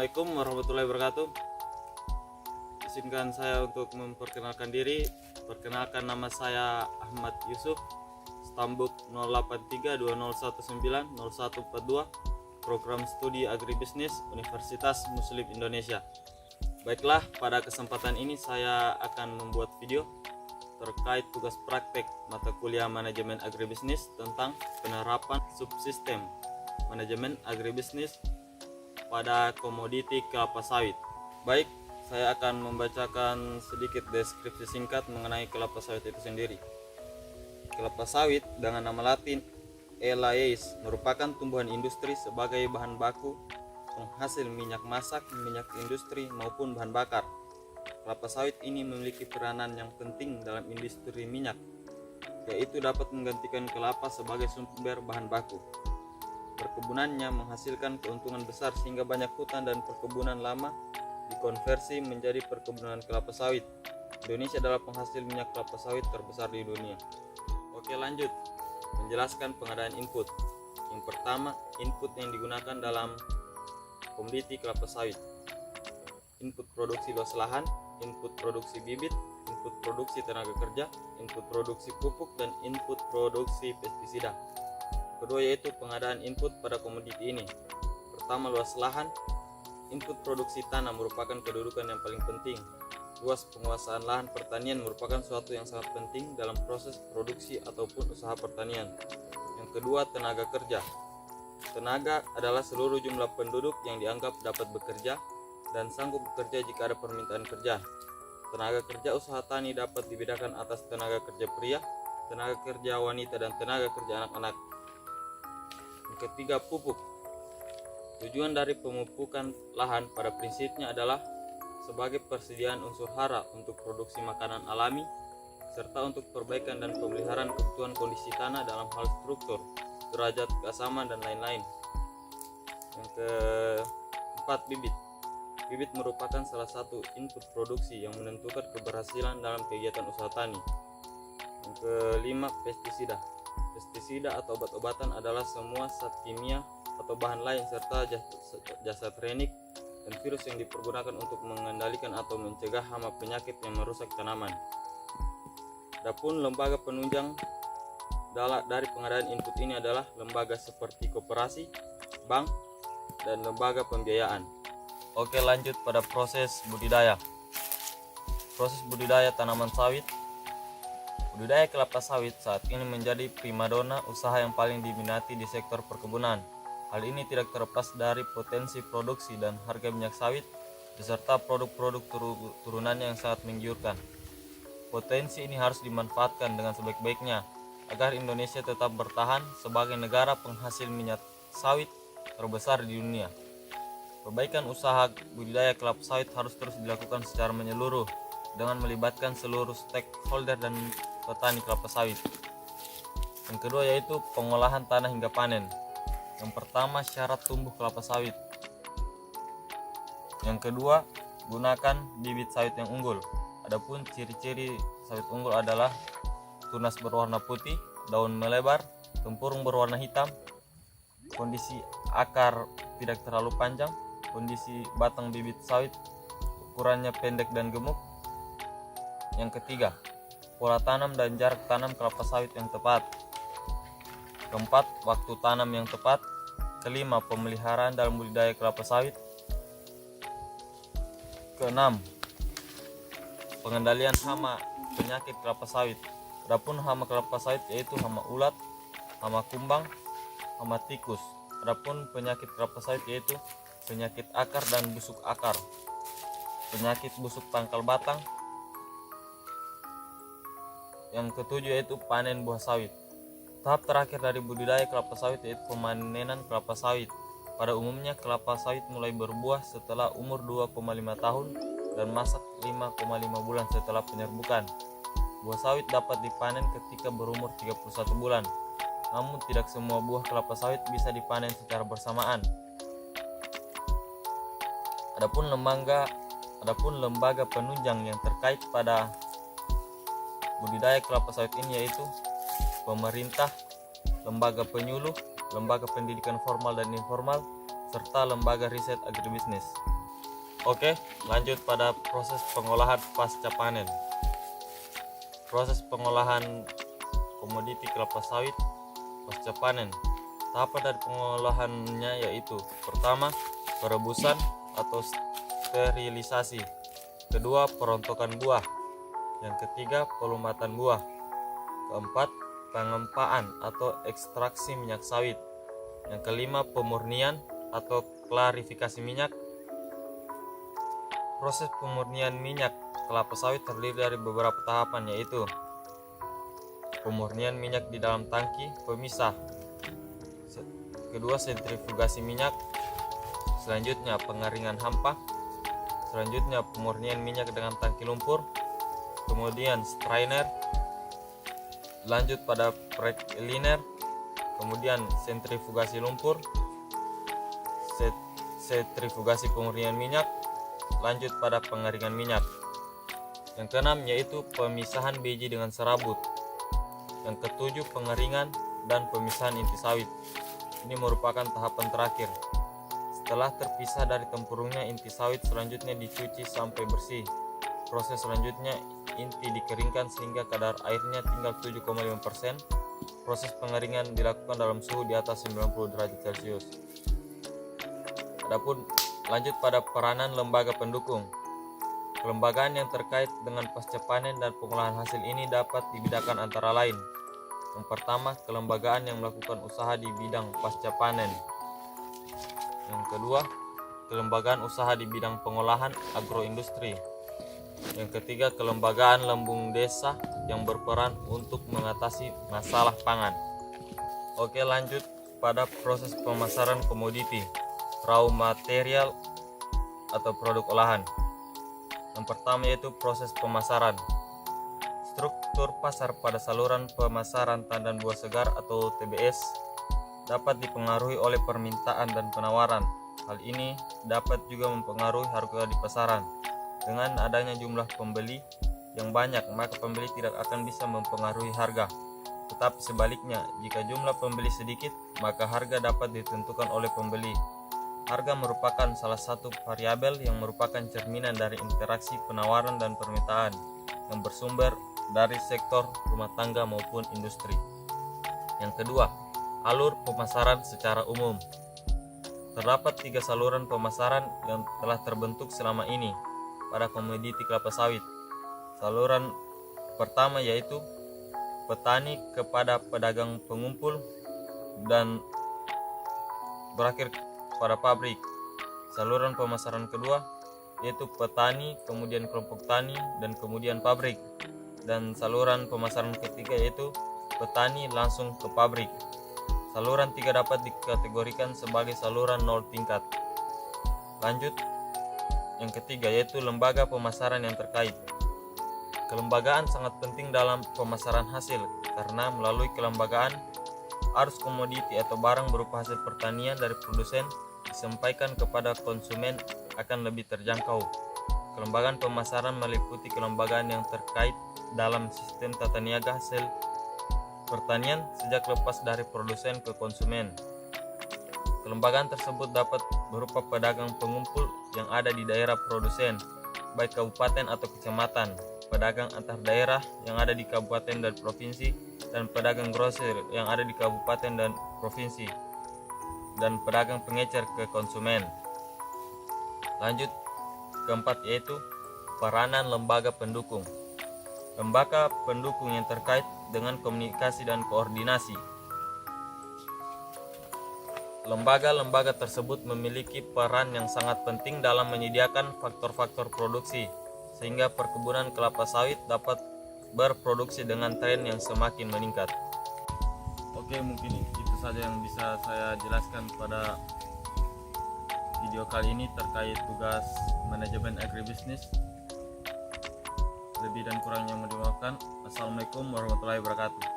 Assalamualaikum warahmatullahi wabarakatuh. Izinkan saya untuk memperkenalkan diri. Perkenalkan, nama saya Ahmad Yusuf, Stambuk 083201900142, Program Studi Agribisnis Universitas Muslim Indonesia. Baiklah, pada kesempatan ini saya akan membuat video terkait tugas praktek mata kuliah manajemen agribisnis tentang penerapan subsistem manajemen agribisnis pada komoditi kelapa sawit. Baik, saya akan membacakan sedikit deskripsi singkat mengenai kelapa sawit itu sendiri. Kelapa sawit dengan nama latin Elaiis merupakan tumbuhan industri sebagai bahan baku penghasil minyak masak, minyak industri maupun bahan bakar. Kelapa sawit ini memiliki peranan yang penting dalam industri minyak, yaitu dapat menggantikan kelapa sebagai sumber bahan baku. Perkebunannya menghasilkan keuntungan besar sehingga banyak hutan dan perkebunan lama dikonversi menjadi perkebunan kelapa sawit. Indonesia adalah penghasil minyak kelapa sawit terbesar di dunia. Oke, lanjut menjelaskan pengadaan input. Yang pertama, input yang digunakan dalam komoditi kelapa sawit. Input produksi luas lahan, input produksi bibit, input produksi tenaga kerja, input produksi pupuk, dan input produksi pestisida. Kedua yaitu pengadaan input pada komoditi ini. Pertama, luas lahan. Input produksi tanah merupakan kedudukan yang paling penting. Luas penguasaan lahan pertanian merupakan suatu yang sangat penting dalam proses produksi ataupun usaha pertanian. Yang kedua, tenaga kerja. Tenaga adalah seluruh jumlah penduduk yang dianggap dapat bekerja dan sanggup bekerja jika ada permintaan kerja. Tenaga kerja usaha tani dapat dibedakan atas tenaga kerja pria, tenaga kerja wanita, dan tenaga kerja anak-anak. Yang ketiga, pupuk. Tujuan dari pemupukan lahan pada prinsipnya adalah sebagai persediaan unsur hara untuk produksi makanan alami, serta untuk perbaikan dan pemeliharaan kebutuhan kondisi tanah dalam hal struktur, derajat, keasaman, dan lain-lain. Yang keempat, bibit. Bibit merupakan salah satu input produksi yang menentukan keberhasilan dalam kegiatan usaha tani. Yang kelima, pestisida. Pestisida atau obat-obatan adalah semua zat kimia atau bahan lain serta jasa trenik dan virus yang dipergunakan untuk mengendalikan atau mencegah hama penyakit yang merusak tanaman. Adapun lembaga penunjang dari pengadaan input ini adalah lembaga seperti koperasi, bank, dan lembaga pembiayaan. Oke, lanjut pada proses budidaya. Proses budidaya tanaman sawit. Budidaya kelapa sawit saat ini menjadi primadona usaha yang paling diminati di sektor perkebunan. Hal ini tidak terlepas dari potensi produksi dan harga minyak sawit beserta produk-produk turunannya yang sangat menggiurkan. Potensi ini harus dimanfaatkan dengan sebaik-baiknya agar Indonesia tetap bertahan sebagai negara penghasil minyak sawit terbesar di dunia. Perbaikan usaha budidaya kelapa sawit harus terus dilakukan secara menyeluruh dengan melibatkan seluruh stakeholder dan petani kelapa sawit. Yang kedua yaitu pengolahan tanah hingga panen. Yang pertama, syarat tumbuh kelapa sawit. Yang kedua, gunakan bibit sawit yang unggul. Adapun ciri-ciri sawit unggul adalah tunas berwarna putih, daun melebar, tempurung berwarna hitam, kondisi akar tidak terlalu panjang, kondisi batang bibit sawit ukurannya pendek dan gemuk. Yang ketiga, pola tanam dan jarak tanam kelapa sawit yang tepat. Keempat, waktu tanam yang tepat. Kelima, pemeliharaan dalam budidaya kelapa sawit. Keenam, pengendalian hama penyakit kelapa sawit. Adapun hama kelapa sawit yaitu hama ulat, hama kumbang, hama tikus. Adapun penyakit kelapa sawit yaitu penyakit akar dan busuk akar, penyakit busuk pangkal batang. Yang ketujuh yaitu panen buah sawit. Tahap terakhir dari budidaya kelapa sawit yaitu pemanenan kelapa sawit. Pada umumnya kelapa sawit mulai berbuah setelah umur 2,5 tahun dan masak 5,5 bulan setelah penyerbukan. Buah sawit dapat dipanen ketika berumur 31 bulan. Namun tidak semua buah kelapa sawit bisa dipanen secara bersamaan. Adapun lembaga penunjang yang terkait pada budidaya kelapa sawit ini yaitu pemerintah, lembaga penyuluh, lembaga pendidikan formal dan informal, serta lembaga riset agribisnis. Oke, lanjut pada proses pengolahan pasca panen. Proses pengolahan komoditi kelapa sawit pasca panen. Tahapan dari pengolahannya yaitu: pertama, perebusan atau sterilisasi. Kedua, perontokan buah. Yang ketiga, pelumatan buah. Keempat, pengempaan atau ekstraksi minyak sawit. Yang kelima, pemurnian atau klarifikasi minyak. Proses pemurnian minyak kelapa sawit terdiri dari beberapa tahapan, yaitu pemurnian minyak di dalam tangki pemisah. Kedua, sentrifugasi minyak. Selanjutnya, pengeringan hampa. Selanjutnya, pemurnian minyak dengan tangki lumpur. Kemudian strainer. Lanjut pada prekliner. Kemudian sentrifugasi lumpur. Sentrifugasi pemurnian minyak. Lanjut pada pengeringan minyak. Yang keenam yaitu pemisahan biji dengan serabut. Yang ketujuh, pengeringan dan pemisahan inti sawit. Ini merupakan tahapan terakhir. Setelah terpisah dari tempurungnya inti sawit, selanjutnya dicuci sampai bersih. Proses selanjutnya, inti dikeringkan sehingga kadar airnya tinggal 7,5%. Proses pengeringan dilakukan dalam suhu di atas 90 derajat Celcius. Adapun lanjut pada peranan lembaga pendukung. Kelembagaan yang terkait dengan pasca panen dan pengolahan hasil ini dapat dibedakan antara lain. Yang pertama, kelembagaan yang melakukan usaha di bidang pasca panen. Yang kedua, kelembagaan usaha di bidang pengolahan agroindustri. Yang ketiga, kelembagaan lembung desa yang berperan untuk mengatasi masalah pangan. Oke, lanjut pada proses pemasaran komoditi, raw material atau produk olahan. Yang pertama yaitu proses pemasaran. Struktur pasar pada saluran pemasaran tandan buah segar atau TBS dapat dipengaruhi oleh permintaan dan penawaran. Hal ini dapat juga mempengaruhi harga di pasaran. Dengan adanya jumlah pembeli yang banyak, maka pembeli tidak akan bisa mempengaruhi harga. Tetapi sebaliknya, jika jumlah pembeli sedikit, maka harga dapat ditentukan oleh pembeli. Harga merupakan salah satu variabel yang merupakan cerminan dari interaksi penawaran dan permintaan yang bersumber dari sektor rumah tangga maupun industri. Yang kedua, alur pemasaran secara umum. Terdapat 3 saluran pemasaran yang telah terbentuk selama ini pada komoditi kelapa sawit. Saluran pertama yaitu petani kepada pedagang pengumpul dan berakhir pada pabrik. Saluran pemasaran kedua yaitu petani, kemudian kelompok tani, dan kemudian pabrik. Dan saluran pemasaran ketiga yaitu petani langsung ke pabrik. Saluran 3 dapat dikategorikan sebagai saluran 0 tingkat. Lanjut, yang ketiga yaitu lembaga pemasaran yang terkait. Kelembagaan sangat penting dalam pemasaran hasil karena melalui kelembagaan arus komoditi atau barang berupa hasil pertanian dari produsen disampaikan kepada konsumen akan lebih terjangkau. Kelembagaan pemasaran meliputi kelembagaan yang terkait dalam sistem tata niaga hasil pertanian sejak lepas dari produsen ke konsumen. Kelembagaan tersebut dapat berupa pedagang pengumpul yang ada di daerah produsen, baik kabupaten atau kecamatan, pedagang antar daerah yang ada di kabupaten dan provinsi, dan pedagang grosir yang ada di kabupaten dan provinsi, dan pedagang pengecer ke konsumen. Lanjut, keempat yaitu peranan lembaga pendukung. Lembaga pendukung yang terkait dengan komunikasi dan koordinasi. Lembaga-lembaga tersebut memiliki peran yang sangat penting dalam menyediakan faktor-faktor produksi sehingga perkebunan kelapa sawit dapat berproduksi dengan tren yang semakin meningkat. Oke, mungkin itu saja yang bisa saya jelaskan pada video kali ini terkait tugas manajemen agribisnis. Lebih dan kurangnya mohon dimaafkan. Assalamualaikum warahmatullahi wabarakatuh.